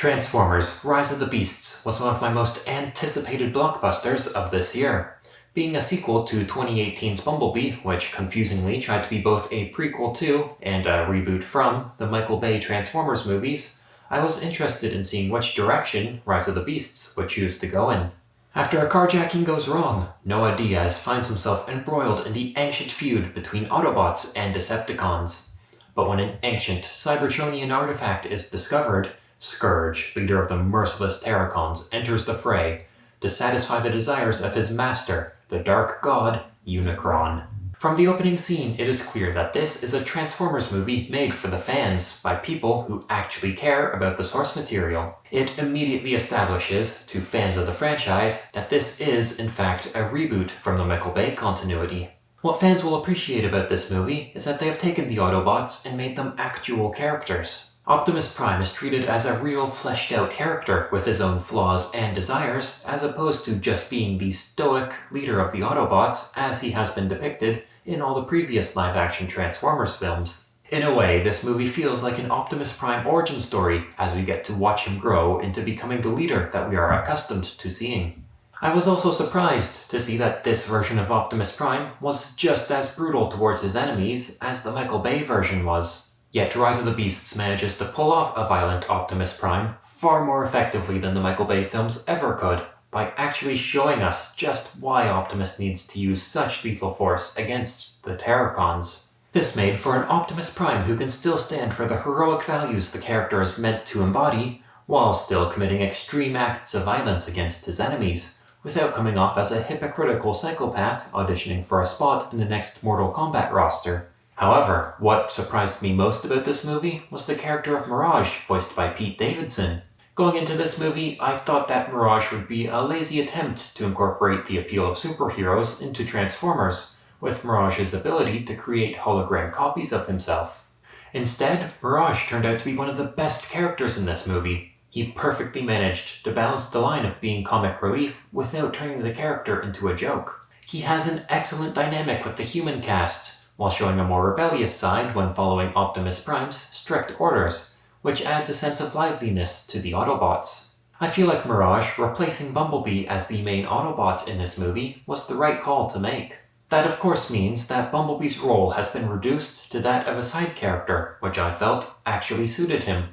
Transformers: Rise of the Beasts was one of my most anticipated blockbusters of this year. Being a sequel to 2018's Bumblebee, which confusingly tried to be both a prequel to and a reboot from the Michael Bay Transformers movies, I was interested in seeing which direction Rise of the Beasts would choose to go in. After a carjacking goes wrong, Noah Diaz finds himself embroiled in the ancient feud between Autobots and Decepticons. But when an ancient Cybertronian artifact is discovered, Scourge, leader of the merciless Terracons, enters the fray to satisfy the desires of his master, the Dark God, Unicron. From the opening scene, it is clear that this is a Transformers movie made for the fans, by people who actually care about the source material. It immediately establishes, to fans of the franchise, that this is, in fact, a reboot from the Michael Bay continuity. What fans will appreciate about this movie is that they have taken the Autobots and made them actual characters. Optimus Prime is treated as a real fleshed-out character with his own flaws and desires, as opposed to just being the stoic leader of the Autobots as he has been depicted in all the previous live-action Transformers films. In a way, this movie feels like an Optimus Prime origin story as we get to watch him grow into becoming the leader that we are accustomed to seeing. I was also surprised to see that this version of Optimus Prime was just as brutal towards his enemies as the Michael Bay version was. Yet Rise of the Beasts manages to pull off a violent Optimus Prime far more effectively than the Michael Bay films ever could, by actually showing us just why Optimus needs to use such lethal force against the Terracons. This made for an Optimus Prime who can still stand for the heroic values the character is meant to embody, while still committing extreme acts of violence against his enemies, without coming off as a hypocritical psychopath auditioning for a spot in the next Mortal Kombat roster. However, what surprised me most about this movie was the character of Mirage, voiced by Pete Davidson. Going into this movie, I thought that Mirage would be a lazy attempt to incorporate the appeal of superheroes into Transformers, with Mirage's ability to create hologram copies of himself. Instead, Mirage turned out to be one of the best characters in this movie. He perfectly managed to balance the line of being comic relief without turning the character into a joke. He has an excellent dynamic with the human cast, while showing a more rebellious side when following Optimus Prime's strict orders, which adds a sense of liveliness to the Autobots. I feel like Mirage replacing Bumblebee as the main Autobot in this movie was the right call to make. That of course means that Bumblebee's role has been reduced to that of a side character, which I felt actually suited him.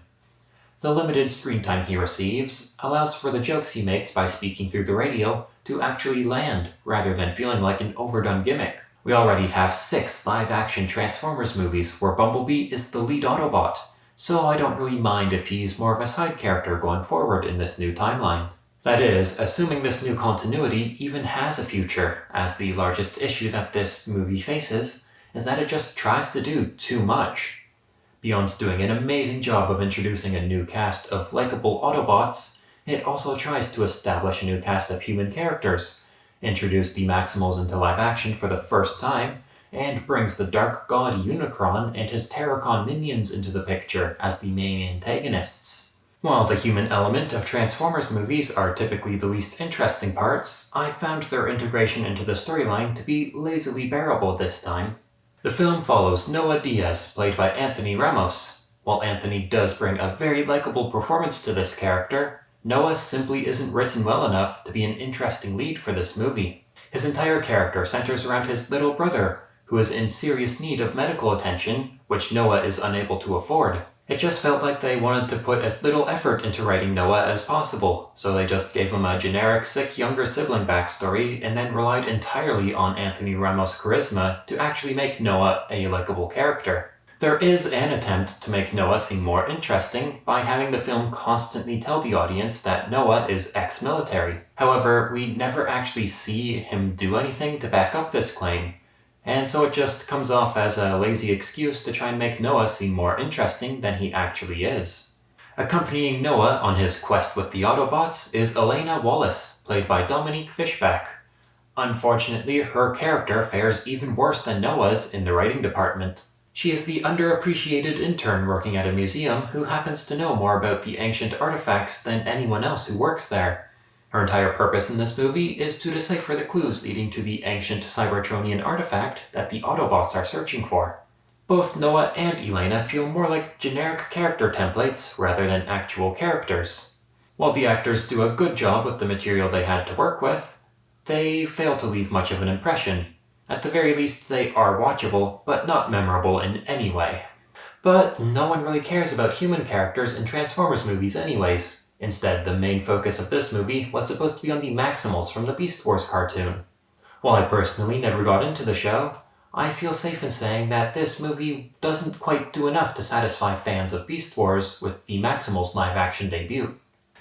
The limited screen time he receives allows for the jokes he makes by speaking through the radio to actually land, rather than feeling like an overdone gimmick. We already have 6 live-action Transformers movies where Bumblebee is the lead Autobot, so I don't really mind if he's more of a side character going forward in this new timeline. That is, assuming this new continuity even has a future, as the largest issue that this movie faces is that it just tries to do too much. Beyond doing an amazing job of introducing a new cast of likable Autobots, it also tries to establish a new cast of human characters, introduce the Maximals into live action for the first time, and brings the Dark God Unicron and his Terracon minions into the picture as the main antagonists. While the human element of Transformers movies are typically the least interesting parts, I found their integration into the storyline to be lazily bearable this time. The film follows Noah Diaz, played by Anthony Ramos. While Anthony does bring a very likable performance to this character, Noah simply isn't written well enough to be an interesting lead for this movie. His entire character centers around his little brother, who is in serious need of medical attention, which Noah is unable to afford. It just felt like they wanted to put as little effort into writing Noah as possible, so they just gave him a generic sick younger sibling backstory and then relied entirely on Anthony Ramos' charisma to actually make Noah a likable character. There is an attempt to make Noah seem more interesting by having the film constantly tell the audience that Noah is ex-military. However, we never actually see him do anything to back up this claim, and so it just comes off as a lazy excuse to try and make Noah seem more interesting than he actually is. Accompanying Noah on his quest with the Autobots is Elena Wallace, played by Dominique Fishback. Unfortunately, her character fares even worse than Noah's in the writing department. She is the underappreciated intern working at a museum who happens to know more about the ancient artifacts than anyone else who works there. Her entire purpose in this movie is to decipher the clues leading to the ancient Cybertronian artifact that the Autobots are searching for. Both Noah and Elena feel more like generic character templates rather than actual characters. While the actors do a good job with the material they had to work with, they fail to leave much of an impression. At the very least, they are watchable, but not memorable in any way. But no one really cares about human characters in Transformers movies anyways. Instead, the main focus of this movie was supposed to be on the Maximals from the Beast Wars cartoon. While I personally never got into the show, I feel safe in saying that this movie doesn't quite do enough to satisfy fans of Beast Wars with the Maximals live-action debut.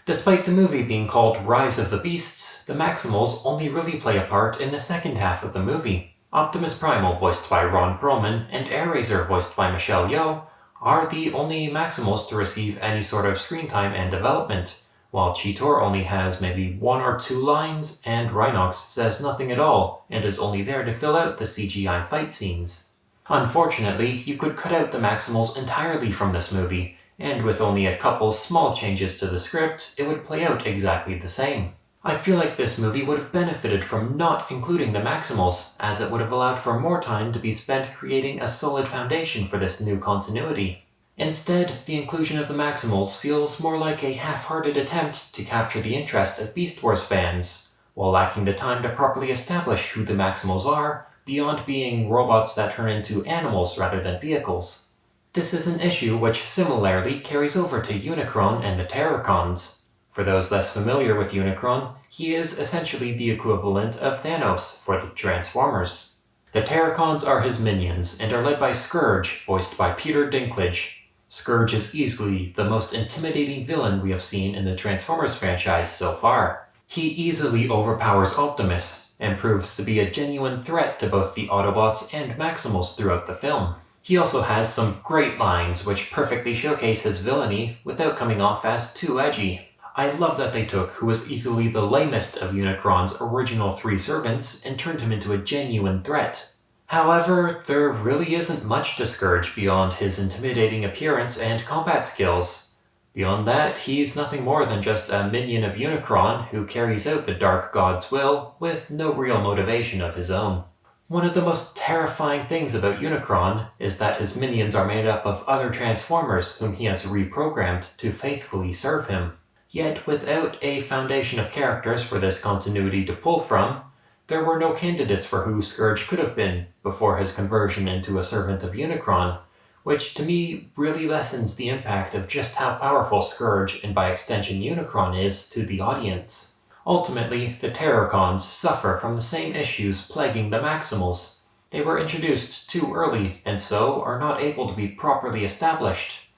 Despite the movie being called Rise of the Beasts, the Maximals only really play a part in the second half of the movie. Optimus Primal, voiced by Ron Perlman, and Airazor, voiced by Michelle Yeoh, are the only Maximals to receive any sort of screen time and development, while Cheetor only has maybe 1 or 2 lines, and Rhinox says nothing at all, and is only there to fill out the CGI fight scenes. Unfortunately, you could cut out the Maximals entirely from this movie, and with only a couple small changes to the script, it would play out exactly the same. I feel like this movie would have benefited from not including the Maximals, as it would have allowed for more time to be spent creating a solid foundation for this new continuity. Instead, the inclusion of the Maximals feels more like a half-hearted attempt to capture the interest of Beast Wars fans, while lacking the time to properly establish who the Maximals are, beyond being robots that turn into animals rather than vehicles. This is an issue which similarly carries over to Unicron and the Terrorcons. For those less familiar with Unicron, he is essentially the equivalent of Thanos for the Transformers. The Terrorcons are his minions and are led by Scourge, voiced by Peter Dinklage. Scourge is easily the most intimidating villain we have seen in the Transformers franchise so far. He easily overpowers Optimus, and proves to be a genuine threat to both the Autobots and Maximals throughout the film. He also has some great lines which perfectly showcase his villainy without coming off as too edgy. I love that they took who was easily the lamest of Unicron's original 3 servants and turned him into a genuine threat. However, there really isn't much to Scourge beyond his intimidating appearance and combat skills. Beyond that, he's nothing more than just a minion of Unicron who carries out the Dark God's will with no real motivation of his own. One of the most terrifying things about Unicron is that his minions are made up of other Transformers whom he has reprogrammed to faithfully serve him. Yet without a foundation of characters for this continuity to pull from, there were no candidates for who Scourge could have been before his conversion into a servant of Unicron, which to me really lessens the impact of just how powerful Scourge and by extension Unicron is to the audience. Ultimately, the Terrorcons suffer from the same issues plaguing the Maximals. They were introduced too early and so are not able to be properly established.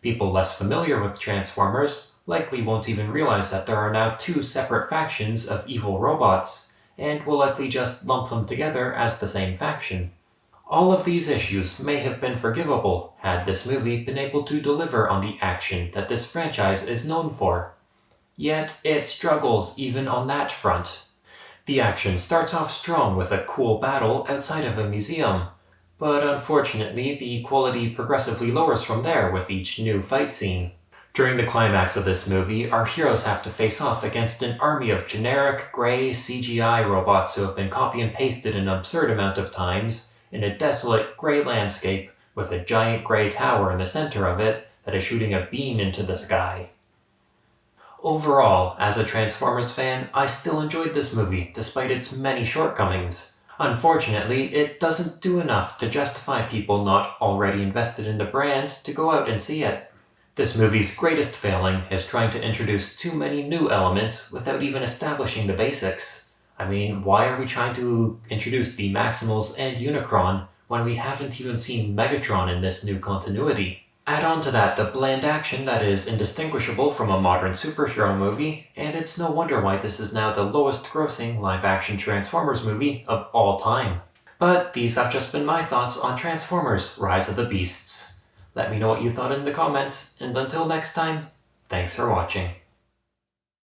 People less familiar with Transformers likely won't even realize that there are now 2 separate factions of evil robots, and will likely just lump them together as the same faction. All of these issues may have been forgivable had this movie been able to deliver on the action that this franchise is known for. Yet it struggles even on that front. The action starts off strong with a cool battle outside of a museum, but unfortunately the quality progressively lowers from there with each new fight scene. During the climax of this movie, our heroes have to face off against an army of generic, grey CGI robots who have been copy and pasted an absurd amount of times in a desolate grey landscape with a giant grey tower in the center of it that is shooting a beam into the sky. Overall, as a Transformers fan, I still enjoyed this movie despite its many shortcomings. Unfortunately, it doesn't do enough to justify people not already invested in the brand to go out and see it. This movie's greatest failing is trying to introduce too many new elements without even establishing the basics. I mean, why are we trying to introduce the Maximals and Unicron when we haven't even seen Megatron in this new continuity? Add on to that the bland action that is indistinguishable from a modern superhero movie, and it's no wonder why this is now the lowest grossing live-action Transformers movie of all time. But these have just been my thoughts on Transformers: Rise of the Beasts. Let me know what you thought in the comments, and until next time, thanks for watching.